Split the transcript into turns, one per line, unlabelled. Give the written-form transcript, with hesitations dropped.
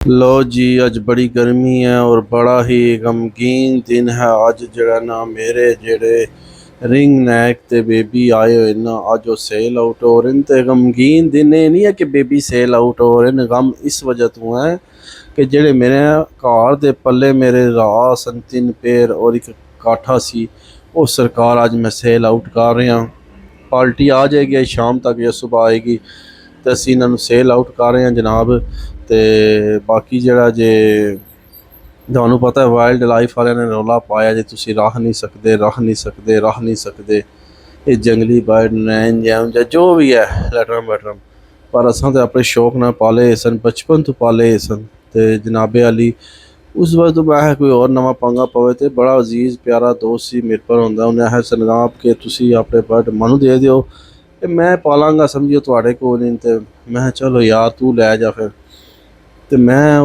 लो जी, अज बड़ी गर्मी है और बड़ा ही गमगीन दिन है। अज जरा ना मेरे जेड़े रिंग नैक ते बेबी आए हुए ना, अज वो सेल आउट हो रहे हैं। ते गमगीन दिन ये नहीं है कि बेबी सेल आउट हो रहे हैं, गम इस वजह तो है कि जेड़े मेरे घर दे पल्ले मेरे राह सन 3 पेड़ और एक काठा सी, वो सरकार अज मैं सेल आउट कर रहा। पार्टी आ जाएगी आज शाम तक या सुबह आएगी, तो ਅਸੀਂ ਇਹਨਾਂ ਨੂੰ ਸੇਲ ਆਊਟ ਕਰ ਰਹੇ ਹਾਂ ਜਨਾਬ। ਤੇ ਬਾਕੀ ਜਿਹੜਾ ਜੇ ਤੁਹਾਨੂੰ ਪਤਾ ਵਾਈਲਡ ਲਾਈਫ ਵਾਲਿਆਂ ਨੇ ਰੌਲਾ ਪਾਇਆ ਜੇ ਤੁਸੀਂ ਰੱਖ ਨਹੀਂ ਸਕਦੇ, ਰੱਖ ਨਹੀਂ ਸਕਦੇ, ਰੱਖ ਨਹੀਂ ਸਕਦੇ, ਇਹ ਜੰਗਲੀ ਬਰਡ ਨੈਣ ਜਾਂ ਜੋ ਵੀ ਹੈ ਲੈਟਰਮ ਵੈਟਰਮ, ਪਰ ਅਸਾਂ ਤਾਂ ਆਪਣੇ ਸ਼ੌਕ ਨਾਲ ਪਾਲੇ ਸਨ, ਬਚਪਨ ਤੋਂ ਪਾਲੇ ਸਨ। ਤੇ ਜਨਾਬੇ ਅਲੀ ਉਸ ਵਕਤ ਮੈਂ ਕੋਈ ਹੋਰ ਨਵਾਂ ਪੰਗਾ ਪਵੇ ਤੇ ਬੜਾ ਅਜ਼ੀਜ਼ ਪਿਆਰਾ ਦੋਸਤ ਸੀ ਮੇਰੇ ਪਰ ਹੁੰਦਾ, ਉਹਨੇ ਇਹ ਸਨਗਾਪ ਕਿ ਤੁਸੀਂ ਆਪਣੇ ਬਰਡ ਮੈਨੂੰ ਦੇ ਦਿਓ, ਤੇ ਮੈਂ ਪਾਲਾਂਗਾ ਸਮਝਿਓ ਤੁਹਾਡੇ ਕੋਲ ਨਹੀਂ। ਤੇ ਮੈਂ ਚਲੋ ਯਾਰ ਤੂੰ ਲੈ ਜਾ ਫਿਰ। ਤੇ ਮੈਂ